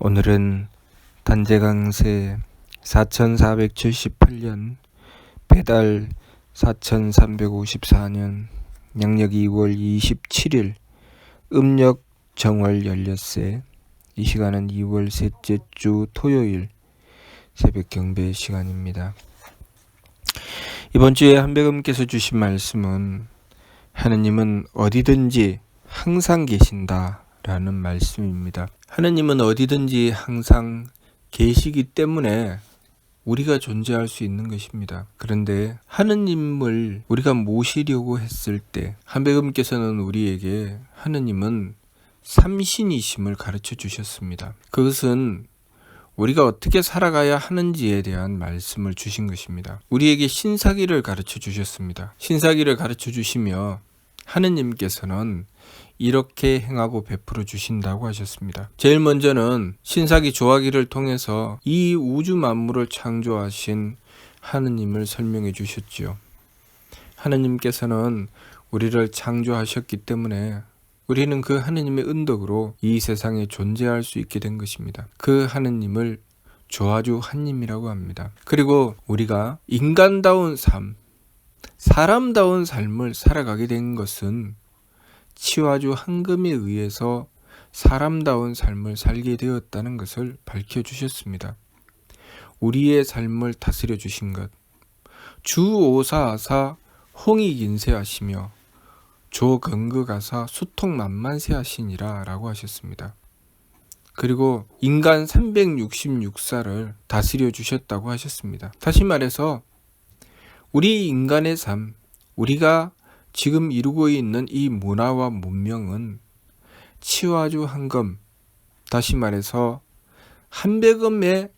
오늘은 단재강세 4478년 배달 4354년 양력 2월 27일 음력 정월 16세. 이 시간은 2월 셋째 주 토요일 새벽 경배 시간입니다. 이번 주에 한백음께서 주신 말씀은 하느님은 어디든지 항상 계신다 라는 말씀입니다. 하느님은 어디든지 항상 계시기 때문에 우리가 존재할 수 있는 것입니다. 그런데 하느님을 우리가 모시려고 했을 때 한백음께서는 우리에게 하느님은 삼신이심을 가르쳐 주셨습니다. 그것은 우리가 어떻게 살아가야 하는지에 대한 말씀을 주신 것입니다. 우리에게 신사기를 가르쳐 주셨습니다. 신사기를 가르쳐 주시며 하느님께서는 이렇게 행하고 베풀어 주신다고 하셨습니다. 제일 먼저는 신사기 조화기를 통해서 이 우주 만물을 창조하신 하느님을 설명해 주셨지요. 하느님께서는 우리를 창조하셨기 때문에 우리는 그 하느님의 은덕으로 이 세상에 존재할 수 있게 된 것입니다. 그 하느님을 조화주 한님이라고 합니다. 그리고 우리가 인간다운 삶, 사람다운 삶을 살아가게 된 것은 치화주 한금에 의해서 사람다운 삶을 살게 되었다는 것을 밝혀주셨습니다. 우리의 삶을 다스려 주신 것, 주오사아사 홍익인세하시며 조건극아사 수통만만세하시니라 라고 하셨습니다. 그리고 인간 366사를 다스려 주셨다고 하셨습니다. 다시 말해서 우리 인간의 삶, 우리가 지금 이루고 있는 이 문화와 문명은 치화주 한금, 다시 말해서 한백음의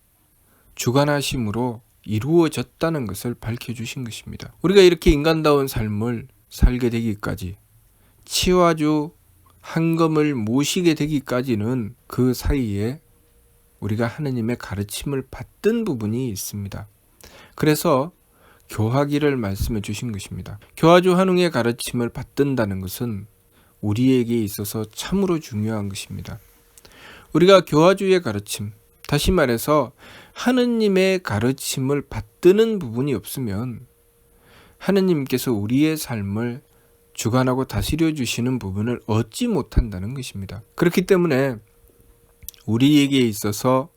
주관하심으로 이루어졌다는 것을 밝혀주신 것입니다. 우리가 이렇게 인간다운 삶을 살게 되기까지, 치화주 한금을 모시게 되기까지는 그 사이에 우리가 하느님의 가르침을 받던 부분이 있습니다. 그래서 교화기를 말씀해 주신 것입니다. 교화주 한웅의 가르침을 받든다는 것은 우리에게 있어서 참으로 중요한 것입니다. 우리가 교화주의 가르침, 다시 말해서 하느님의 가르침을 받드는 부분이 없으면 하느님께서 우리의 삶을 주관하고 다스려 주시는 부분을 얻지 못한다는 것입니다. 그렇기 때문에 우리에게 있어서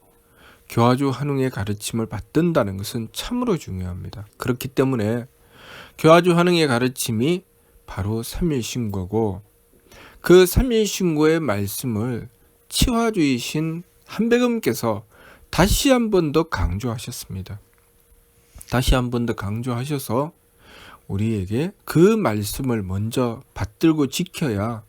교화주 한웅의 가르침을 받든다는 것은 참으로 중요합니다. 그렇기 때문에 교화주 한웅의 가르침이 바로 삼일신고고, 그 삼일신고의 말씀을 치화주이신 한백음께서 다시 한 번 더 강조하셨습니다. 다시 한 번 더 강조하셔서 우리에게 그 말씀을 먼저 받들고 지켜야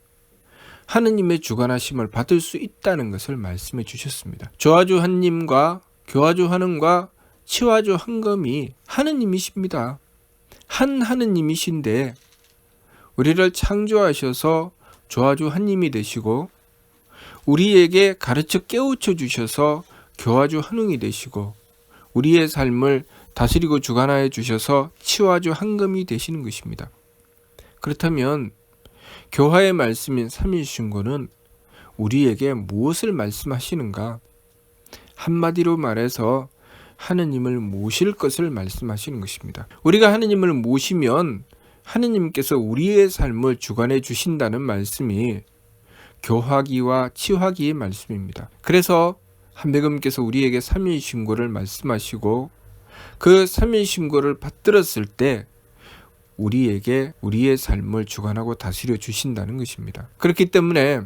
하느님의 주관하심을 받을 수 있다는 것을 말씀해 주셨습니다. 조화주 한님과 교화주 한음과 치화주 한금이 하느님이십니다. 한 하느님이신데 우리를 창조하셔서 조화주 한님이 되시고 우리에게 가르쳐 깨우쳐 주셔서 교화주 한웅이 되시고 우리의 삶을 다스리고 주관하여 주셔서 치화주 한금이 되시는 것입니다. 그렇다면 교화의 말씀인 삼일신고는 우리에게 무엇을 말씀하시는가? 한마디로 말해서 하느님을 모실 것을 말씀하시는 것입니다. 우리가 하느님을 모시면 하느님께서 우리의 삶을 주관해 주신다는 말씀이 교화기와 치화기의 말씀입니다. 그래서 한백음께서 우리에게 삼일신고를 말씀하시고 그 삼일신고를 받들었을 때 우리에게 우리의 삶을 주관하고 다스려 주신다는 것입니다. 그렇기 때문에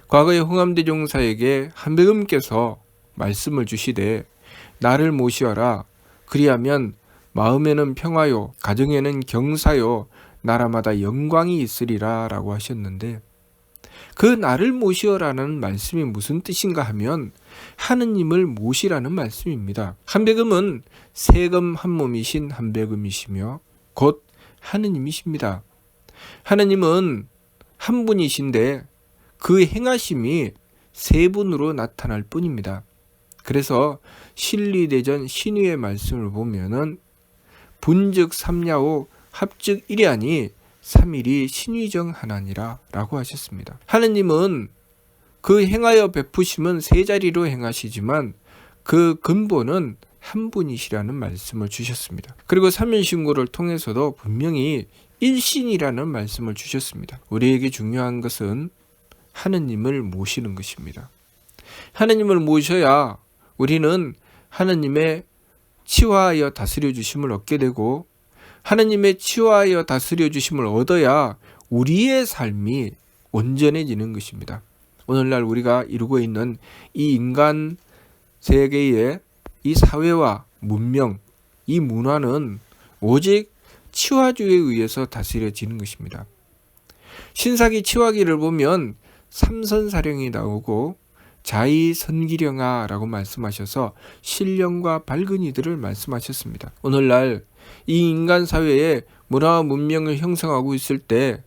과거의 홍암대종사에게 한백음께서 말씀을 주시되 나를 모시어라. 그리하면 마음에는 평화요 가정에는 경사요 나라마다 영광이 있으리라 라고 하셨는데, 그 나를 모시어라는 말씀이 무슨 뜻인가 하면 하느님을 모시라는 말씀입니다. 한백음은 세금 한 몸이신 한백음이시며 곧 하느님이십니다. 하느님은 한 분이신데 그 행하심이 세 분으로 나타날 뿐입니다. 그래서 신리대전 신의의 말씀을 보면은 분즉 삼야오 합즉 일야니 삼일이 신위정 하나니라 라고 하셨습니다. 하느님은 그 행하여 베푸심은 세 자리로 행하시지만 그 근본은 한 분이시라는 말씀을 주셨습니다. 그리고 삼일신고를 통해서도 분명히 일신이라는 말씀을 주셨습니다. 우리에게 중요한 것은 하느님을 모시는 것입니다. 하느님을 모셔야 우리는 하느님의 치화하여 다스려 주심을 얻게 되고, 하느님의 치화하여 다스려 주심을 얻어야 우리의 삶이 온전해지는 것입니다. 오늘날 우리가 이루고 있는 이 인간 세계의 이 사회와 문명, 이 문화는 오직 치화주의에 의해서 다스려지는 것입니다. 신사기 치화기를 보면 삼선사령이 나오고 자의선기령아라고 말씀하셔서 신령과 밝은 이들을 말씀하셨습니다. 오늘날 이 인간 사회에 문화와 문명을 형성하고 있을 때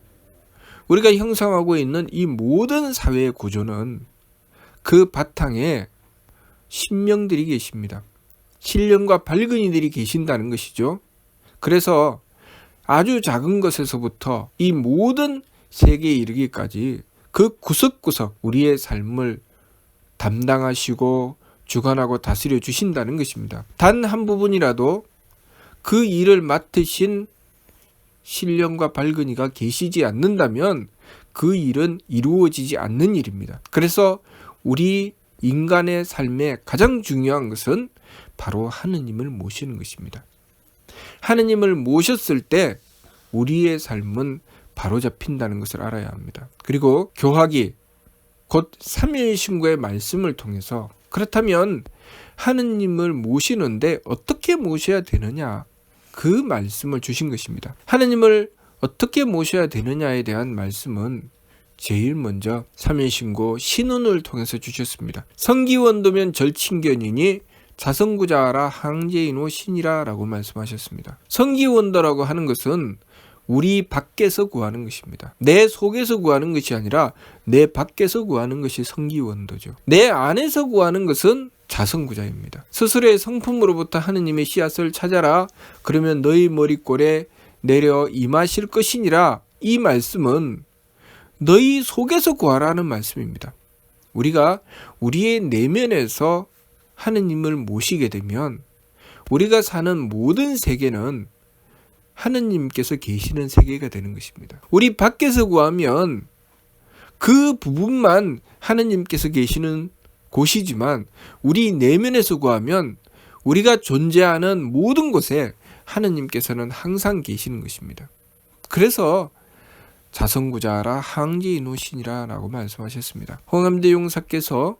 우리가 형성하고 있는 이 모든 사회의 구조는 그 바탕에 신명들이 계십니다. 신령과 밝은 이들이 계신다는 것이죠. 그래서 아주 작은 것에서부터 이 모든 세계에 이르기까지 그 구석구석 우리의 삶을 담당하시고 주관하고 다스려 주신다는 것입니다. 단 한 부분이라도 그 일을 맡으신 신령과 밝은 이가 계시지 않는다면 그 일은 이루어지지 않는 일입니다. 그래서 우리 인간의 삶에 가장 중요한 것은 바로 하느님을 모시는 것입니다. 하느님을 모셨을 때 우리의 삶은 바로잡힌다는 것을 알아야 합니다. 그리고 교학이 곧 삼일신고의 말씀을 통해서 그렇다면 하느님을 모시는데 어떻게 모셔야 되느냐, 그 말씀을 주신 것입니다. 하느님을 어떻게 모셔야 되느냐에 대한 말씀은 제일 먼저 삼일신고 신운을 통해서 주셨습니다. 성기원도면 절친견이니 자성구자하라 항제인호 신이라 라고 말씀하셨습니다. 성기원도라고 하는 것은 우리 밖에서 구하는 것입니다. 내 속에서 구하는 것이 아니라 내 밖에서 구하는 것이 성기원도죠. 내 안에서 구하는 것은 자성구자입니다. 스스로의 성품으로부터 하느님의 씨앗을 찾아라. 그러면 너희 머리꼴에 내려 임하실 것이니라. 이 말씀은 너희 속에서 구하라는 말씀입니다. 우리가 우리의 내면에서 하느님을 모시게 되면 우리가 사는 모든 세계는 하느님께서 계시는 세계가 되는 것입니다. 우리 밖에서 구하면 그 부분만 하느님께서 계시는 곳이지만 우리 내면에서 구하면 우리가 존재하는 모든 곳에 하느님께서는 항상 계시는 것입니다. 그래서 자성구자하라 항제인호신이라 라고 말씀하셨습니다. 홍암대 용사께서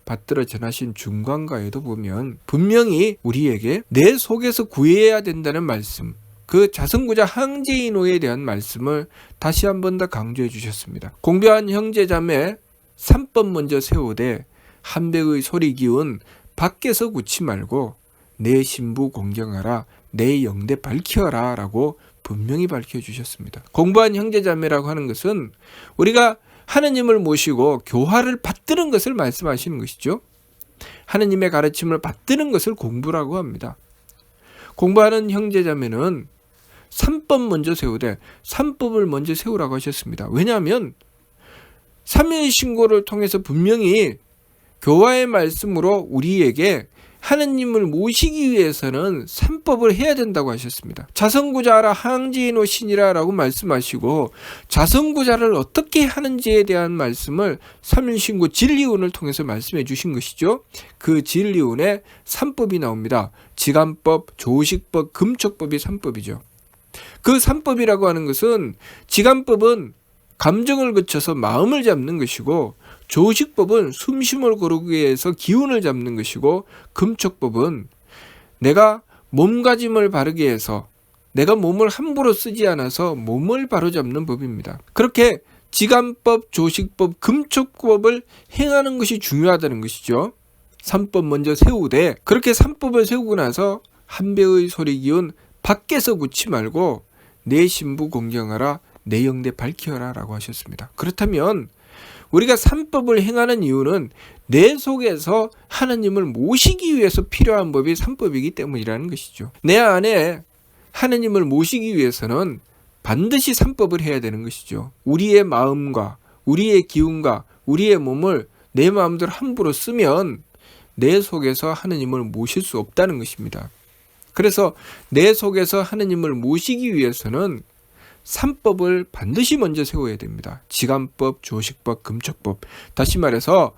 받들어 전하신 중간가에도 보면 분명히 우리에게 내 속에서 구해야 된다는 말씀, 그 자성구자 항제인호에 대한 말씀을 다시 한 번 더 강조해 주셨습니다. 공배한 형제자매 3법 먼저 세우되 한백의 소리 기운 밖에서 굳지 말고 내 신부 공경하라, 내 영대 밝혀라 라고 분명히 밝혀주셨습니다. 공부한 형제자매라고 하는 것은 우리가 하느님을 모시고 교화를 받드는 것을 말씀하시는 것이죠. 하느님의 가르침을 받드는 것을 공부라고 합니다. 공부하는 형제자매는 3법 먼저 세우되 3법을 먼저 세우라고 하셨습니다. 왜냐하면 삼일신고를 통해서 분명히 교화의 말씀으로 우리에게 하느님을 모시기 위해서는 3법을 해야 된다고 하셨습니다. 자성구자하라 항제인호 신이라 라고 말씀하시고 자성구자를 어떻게 하는지에 대한 말씀을 삼일신고 진리운을 통해서 말씀해 주신 것이죠. 그 진리운에 3법이 나옵니다. 지간법, 조식법, 금촉법이 3법이죠. 그 3법이라고 하는 것은 지간법은 감정을 거쳐서 마음을 잡는 것이고, 조식법은 숨심을 고르기 위해서 기운을 잡는 것이고, 금촉법은 내가 몸가짐을 바르게 해서 내가 몸을 함부로 쓰지 않아서 몸을 바로잡는 법입니다. 그렇게 지간법, 조식법, 금촉법을 행하는 것이 중요하다는 것이죠. 3법 먼저 세우되 그렇게 3법을 세우고 나서 한배의 소리 기운 밖에서 굳지 말고 내 신부 공경하라, 내 영대 밝혀라 라고 하셨습니다. 그렇다면 우리가 3법을 행하는 이유는 내 속에서 하느님을 모시기 위해서 필요한 법이 3법이기 때문이라는 것이죠. 내 안에 하느님을 모시기 위해서는 반드시 3법을 해야 되는 것이죠. 우리의 마음과 우리의 기운과 우리의 몸을 내 마음대로 함부로 쓰면 내 속에서 하느님을 모실 수 없다는 것입니다. 그래서 내 속에서 하느님을 모시기 위해서는 3법을 반드시 먼저 세워야 됩니다. 지감법, 조식법, 금척법. 다시 말해서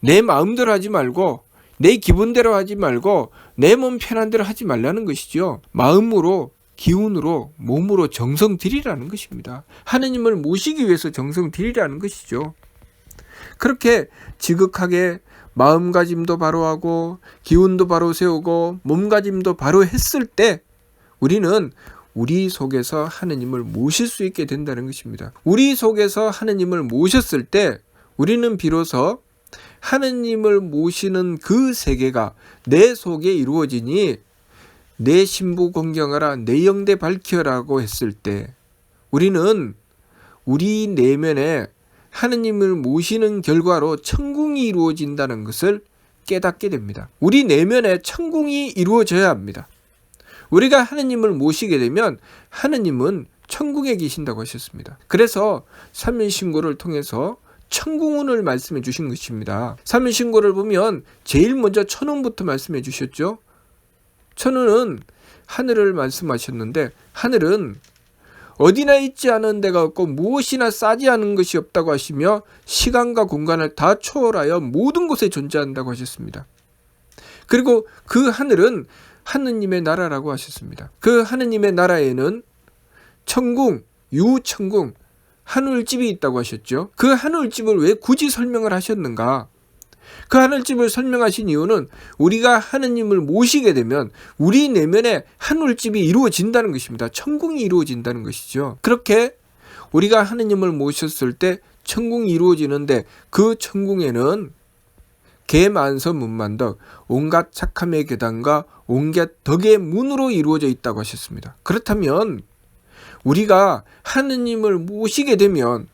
내 마음대로 하지 말고 내 기분대로 하지 말고 내 몸 편한 대로 하지 말라는 것이죠. 마음으로, 기운으로, 몸으로 정성 들이라는 것입니다. 하느님을 모시기 위해서 정성 들이라는 것이죠. 그렇게 지극하게 마음가짐도 바로 하고 기운도 바로 세우고 몸가짐도 바로 했을 때 우리는 우리 속에서 하느님을 모실 수 있게 된다는 것입니다. 우리 속에서 하느님을 모셨을 때 우리는 비로소 하느님을 모시는 그 세계가 내 속에 이루어지니 내 신부 공경하라 내 영대 밝혀라고 했을 때 우리는 우리 내면에 하느님을 모시는 결과로 천궁이 이루어진다는 것을 깨닫게 됩니다. 우리 내면에 천궁이 이루어져야 합니다. 우리가 하느님을 모시게 되면 하느님은 천궁에 계신다고 하셨습니다. 그래서 삼일신고를 통해서 천궁운을 말씀해 주신 것입니다. 삼일신고를 보면 제일 먼저 천운부터 말씀해 주셨죠. 천운은 하늘을 말씀하셨는데 하늘은 어디나 있지 않은 데가 없고 무엇이나 싸지 않은 것이 없다고 하시며 시간과 공간을 다 초월하여 모든 곳에 존재한다고 하셨습니다. 그리고 그 하늘은 하느님의 나라라고 하셨습니다. 그 하느님의 나라에는 천궁, 유천궁, 하늘집이 있다고 하셨죠. 그 하늘집을 왜 굳이 설명을 하셨는가? 그 하늘집을 설명하신 이유는 우리가 하느님을 모시게 되면 우리 내면에 하늘집이 이루어진다는 것입니다. 천궁이 이루어진다는 것이죠. 그렇게 우리가 하느님을 모셨을 때 천궁이 이루어지는데 그 천궁에는 계만서 문만덕, 온갖 착함의 계단과 온갖 덕의 문으로 이루어져 있다고 하셨습니다. 그렇다면 우리가 하느님을 모시게 되면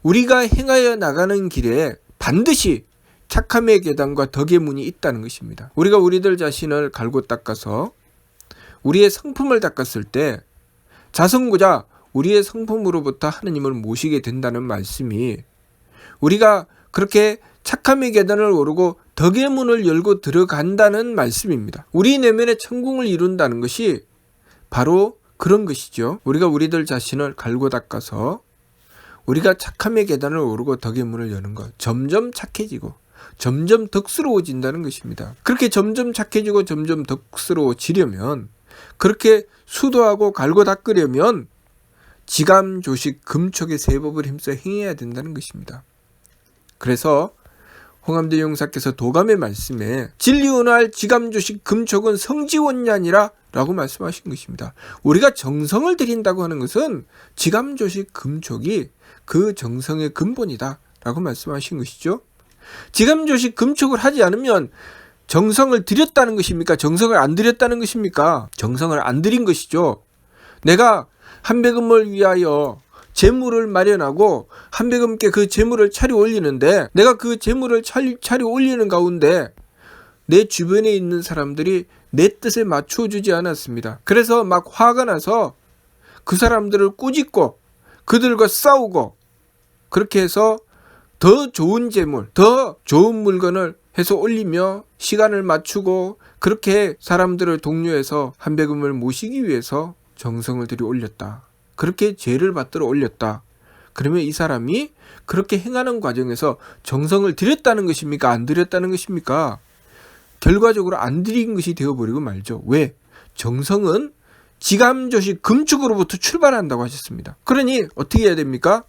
우리가 행하여 나가는 길에 반드시 착함의 계단과 덕의 문이 있다는 것입니다. 우리가 우리들 자신을 갈고 닦아서 우리의 성품을 닦았을 때 자성고자 우리의 성품으로부터 하느님을 모시게 된다는 말씀이 우리가 그렇게 착함의 계단을 오르고 덕의 문을 열고 들어간다는 말씀입니다. 우리 내면의 천궁을 이룬다는 것이 바로 그런 것이죠. 우리가 우리들 자신을 갈고 닦아서 우리가 착함의 계단을 오르고 덕의 문을 여는 것, 점점 착해지고 점점 덕스러워진다는 것입니다. 그렇게 점점 착해지고 점점 덕스러워지려면 그렇게 수도하고 갈고 닦으려면 지감, 조식, 금촉의 세 법을 힘써 행해야 된다는 것입니다. 그래서 홍암대 용사께서 도감의 말씀에 진리은활, 지감, 조식, 금촉은 성지원냐니라 라고 말씀하신 것입니다. 우리가 정성을 들인다고 하는 것은 지감, 조식, 금촉이 그 정성의 근본이다 라고 말씀하신 것이죠. 지감, 조식, 금촉을 하지 않으면 정성을 들였다는 것입니까? 정성을 안 들였다는 것입니까? 정성을 안 들인 것이죠. 내가 한배금을 위하여 재물을 마련하고 한배금께 그 재물을 차려 올리는데 내가 그 재물을 차려 올리는 가운데 내 주변에 있는 사람들이 내 뜻에 맞추어 주지 않았습니다. 그래서 막 화가 나서 그 사람들을 꾸짖고 그들과 싸우고 그렇게 해서 더 좋은 재물, 더 좋은 물건을 해서 올리며 시간을 맞추고 그렇게 사람들을 독려해서 한배금을 모시기 위해서 정성을 들여 올렸다. 그렇게 죄를 받들어 올렸다. 그러면 이 사람이 그렇게 행하는 과정에서 정성을 들였다는 것입니까? 안 들였다는 것입니까? 결과적으로 안 들인 것이 되어버리고 말죠. 왜? 정성은 지감조식 금축으로부터 출발한다고 하셨습니다. 그러니 어떻게 해야 됩니까?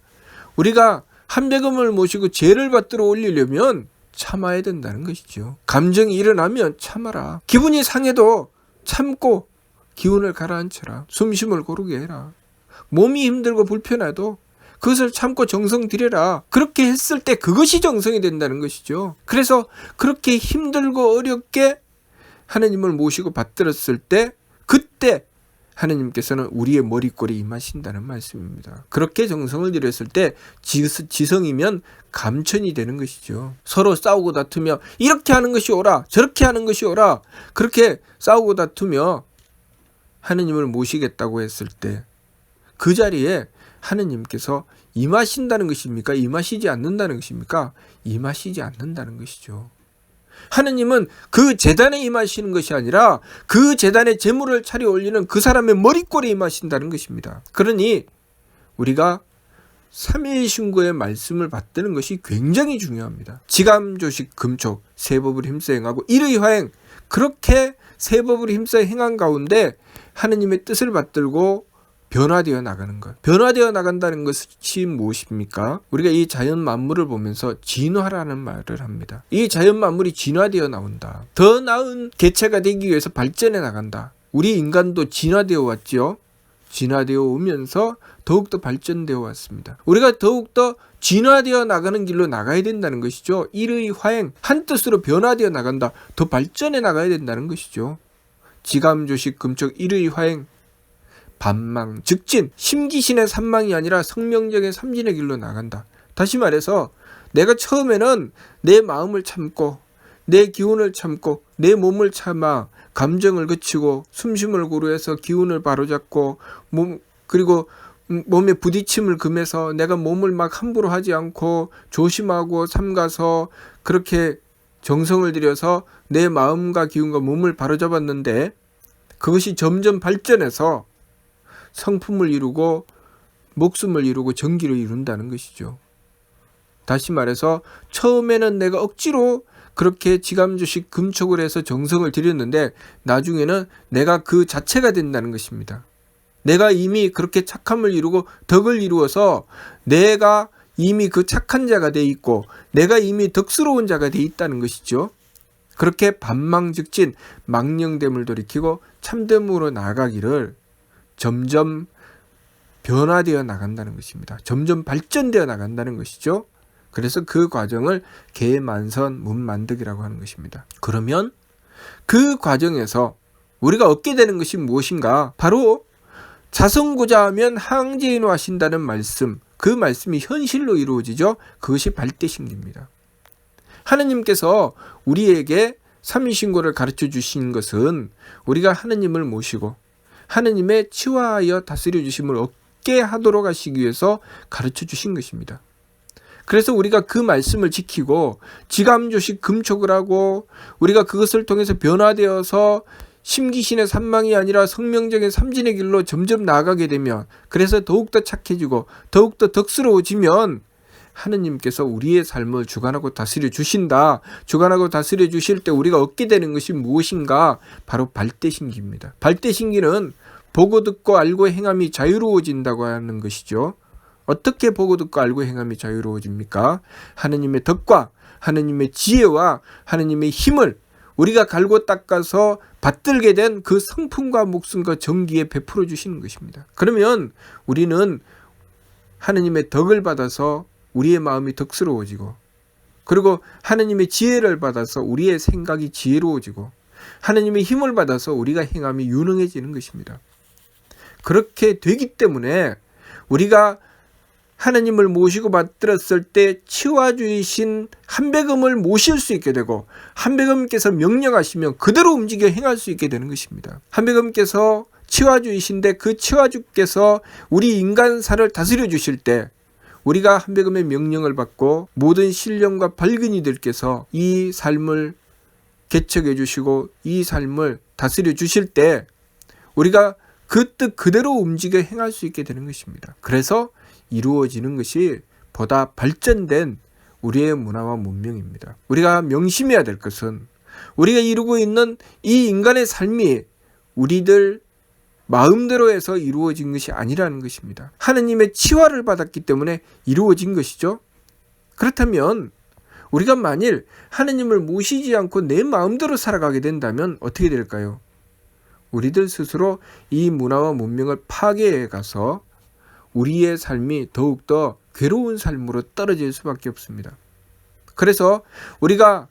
우리가 한배금을 모시고 죄를 받들어 올리려면 참아야 된다는 것이죠. 감정이 일어나면 참아라. 기분이 상해도 참고 기운을 가라앉혀라. 숨심을 고르게 해라. 몸이 힘들고 불편해도 그것을 참고 정성 들여라. 그렇게 했을 때 그것이 정성이 된다는 것이죠. 그래서 그렇게 힘들고 어렵게 하느님을 모시고 받들었을 때 그때 하느님께서는 우리의 머리꼴에 임하신다는 말씀입니다. 그렇게 정성을 들였을 때 지성이면 감천이 되는 것이죠. 서로 싸우고 다투며 이렇게 하는 것이 옳아 저렇게 하는 것이 옳아 그렇게 싸우고 다투며 하느님을 모시겠다고 했을 때 그 자리에 하느님께서 임하신다는 것입니까? 임하시지 않는다는 것입니까? 임하시지 않는다는 것이죠. 하느님은 그 제단에 임하시는 것이 아니라 그 제단에 제물을 차려 올리는 그 사람의 머리꼴에 임하신다는 것입니다. 그러니 우리가 삼위일신고의 말씀을 받드는 것이 굉장히 중요합니다. 지감조식 금촉 세법을 힘써 행하고 일의 화행, 그렇게 세법을 힘써 행한 가운데 하느님의 뜻을 받들고 변화되어 나가는 것. 변화되어 나간다는 것이 무엇입니까? 우리가 이 자연 만물을 보면서 진화라는 말을 합니다. 이 자연 만물이 진화되어 나온다. 더 나은 개체가 되기 위해서 발전해 나간다. 우리 인간도 진화되어 왔죠. 진화되어 오면서 더욱더 발전되어 왔습니다. 우리가 더욱더 진화되어 나가는 길로 나가야 된다는 것이죠. 일의 화행, 한 뜻으로 변화되어 나간다. 더 발전해 나가야 된다는 것이죠. 지감조식 금촉 일의 화행, 반망, 즉진, 심기신의 삼망이 아니라 성명적인 삼진의 길로 나간다. 다시 말해서 내가 처음에는 내 마음을 참고 내 기운을 참고 내 몸을 참아 감정을 그치고 숨심을 고루해서 기운을 바로잡고 그리고 몸에 부딪힘을 금해서 내가 몸을 막 함부로 하지 않고 조심하고 삼가서 그렇게 정성을 들여서 내 마음과 기운과 몸을 바로잡았는데 그것이 점점 발전해서 성품을 이루고 목숨을 이루고 정기를 이룬다는 것이죠. 다시 말해서 처음에는 내가 억지로 그렇게 지감조식 금촉을 해서 정성을 들였는데 나중에는 내가 그 자체가 된다는 것입니다. 내가 이미 그렇게 착함을 이루고 덕을 이루어서 내가 이미 그 착한 자가 돼 있고 내가 이미 덕스러운 자가 돼 있다는 것이죠. 그렇게 반망즉진 망령됨을 돌이키고 참됨으로 나아가기를 점점 변화되어 나간다는 것입니다. 점점 발전되어 나간다는 것이죠. 그래서 그 과정을 개만선 문만득이라고 하는 것입니다. 그러면 그 과정에서 우리가 얻게 되는 것이 무엇인가? 바로 자성고자 하면 항제인후 하신다는 말씀, 그 말씀이 현실로 이루어지죠. 그것이 발대신기입니다. 하느님께서 우리에게 삼위신고를 가르쳐 주신 것은 우리가 하느님을 모시고 하느님의 치화하여 다스려 주심을 얻게 하도록 하시기 위해서 가르쳐 주신 것입니다. 그래서 우리가 그 말씀을 지키고 지감조식 금촉을 하고 우리가 그것을 통해서 변화되어서 심기신의 삼망이 아니라 성명적인 삼진의 길로 점점 나아가게 되면, 그래서 더욱더 착해지고 더욱더 덕스러워지면 하느님께서 우리의 삶을 주관하고 다스려 주신다. 주관하고 다스려 주실 때 우리가 얻게 되는 것이 무엇인가? 바로 발대신기입니다. 발대신기는 보고 듣고 알고 행함이 자유로워진다고 하는 것이죠. 어떻게 보고 듣고 알고 행함이 자유로워집니까? 하느님의 덕과 하느님의 지혜와 하느님의 힘을 우리가 갈고 닦아서 받들게 된 그 성품과 목숨과 정기에 베풀어 주시는 것입니다. 그러면 우리는 하느님의 덕을 받아서 우리의 마음이 덕스러워지고, 그리고 하느님의 지혜를 받아서 우리의 생각이 지혜로워지고, 하느님의 힘을 받아서 우리가 행함이 유능해지는 것입니다. 그렇게 되기 때문에 우리가 하느님을 모시고 받들었을 때 치화주이신 한배금을 모실 수 있게 되고, 한배금께서 명령하시면 그대로 움직여 행할 수 있게 되는 것입니다. 한배금께서 치화주이신데 그 치화주께서 우리 인간사를 다스려 주실 때 우리가 한배금의 명령을 받고 모든 신령과 발근이들께서 이 삶을 개척해 주시고 이 삶을 다스려 주실 때 우리가 그 뜻 그대로 움직여 행할 수 있게 되는 것입니다. 그래서 이루어지는 것이 보다 발전된 우리의 문화와 문명입니다. 우리가 명심해야 될 것은 우리가 이루고 있는 이 인간의 삶이 우리들 마음대로 해서 이루어진 것이 아니라는 것입니다. 하느님의 치화를 받았기 때문에 이루어진 것이죠. 그렇다면 우리가 만일 하느님을 모시지 않고 내 마음대로 살아가게 된다면 어떻게 될까요? 우리들 스스로 이 문화와 문명을 파괴해 가서 우리의 삶이 더욱더 괴로운 삶으로 떨어질 수밖에 없습니다. 그래서 우리가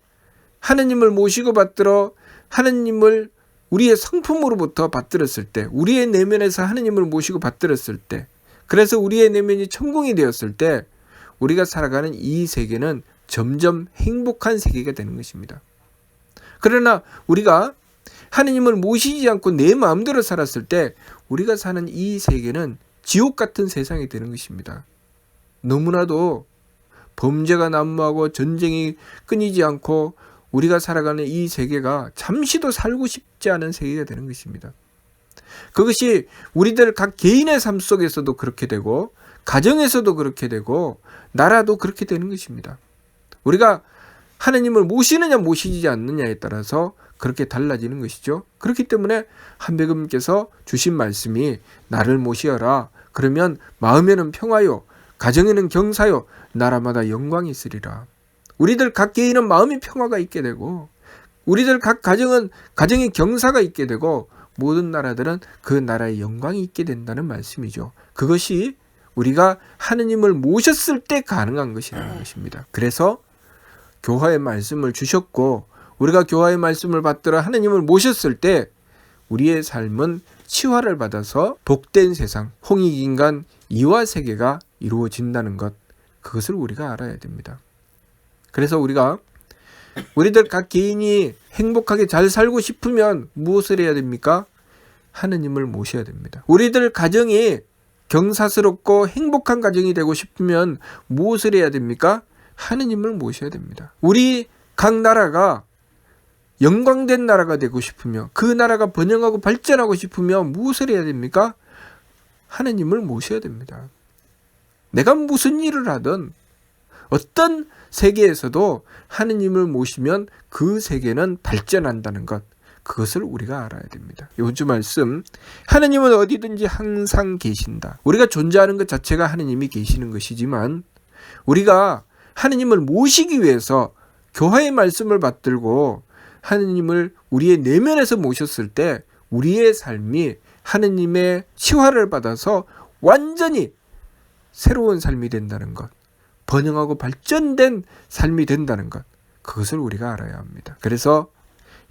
하느님을 모시고 받들어 하느님을 우리의 성품으로부터 받들었을 때, 우리의 내면에서 하느님을 모시고 받들었을 때, 그래서 우리의 내면이 천공이 되었을 때 우리가 살아가는 이 세계는 점점 행복한 세계가 되는 것입니다. 그러나 우리가 하느님을 모시지 않고 내 마음대로 살았을 때 우리가 사는 이 세계는 지옥 같은 세상이 되는 것입니다. 너무나도 범죄가 난무하고 전쟁이 끊이지 않고 우리가 살아가는 이 세계가 잠시도 살고 싶지 않은 세계가 되는 것입니다. 그것이 우리들 각 개인의 삶 속에서도 그렇게 되고 가정에서도 그렇게 되고 나라도 그렇게 되는 것입니다. 우리가 하나님을 모시느냐 모시지 않느냐에 따라서 그렇게 달라지는 것이죠. 그렇기 때문에 한백음께서 주신 말씀이 나를 모시어라. 그러면 마음에는 평화요, 가정에는 경사요, 나라마다 영광이 있으리라. 우리들 각 개인은 마음의 평화가 있게 되고 우리들 각 가정에 경사가 있게 되고 모든 나라들은 그 나라의 영광이 있게 된다는 말씀이죠. 그것이 우리가 하느님을 모셨을 때 가능한 것이라는 것입니다. 그래서 교화의 말씀을 주셨고 우리가 교화의 말씀을 받들어 하느님을 모셨을 때 우리의 삶은 치화를 받아서 복된 세상, 홍익인간 이화 세계가 이루어진다는 것, 그것을 우리가 알아야 됩니다. 그래서 우리들 각 개인이 행복하게 잘 살고 싶으면 무엇을 해야 됩니까? 하느님을 모셔야 됩니다. 우리들 가정이 경사스럽고 행복한 가정이 되고 싶으면 무엇을 해야 됩니까? 하느님을 모셔야 됩니다. 우리 각 나라가 영광된 나라가 되고 싶으면, 그 나라가 번영하고 발전하고 싶으면 무엇을 해야 됩니까? 하느님을 모셔야 됩니다. 내가 무슨 일을 하든 어떤 세계에서도 하느님을 모시면 그 세계는 발전한다는 것, 그것을 우리가 알아야 됩니다. 이번 주 말씀, 하느님은 어디든지 항상 계신다. 우리가 존재하는 것 자체가 하느님이 계시는 것이지만 우리가 하느님을 모시기 위해서 교화의 말씀을 받들고 하느님을 우리의 내면에서 모셨을 때 우리의 삶이 하느님의 치화를 받아서 완전히 새로운 삶이 된다는 것, 번영하고 발전된 삶이 된다는 것, 그것을 우리가 알아야 합니다. 그래서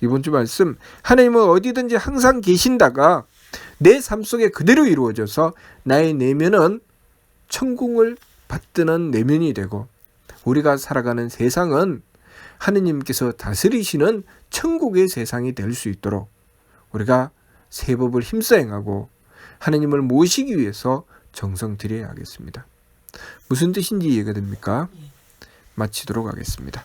이번 주 말씀, 하나님은 어디든지 항상 계신다가 내 삶 속에 그대로 이루어져서 나의 내면은 천국을 받드는 내면이 되고 우리가 살아가는 세상은 하느님께서 다스리시는 천국의 세상이 될 수 있도록 우리가 새 법을 힘써 행하고 하느님을 모시기 위해서 정성 들여야 하겠습니다. 무슨 뜻인지 이해가 됩니까? 마치도록 하겠습니다.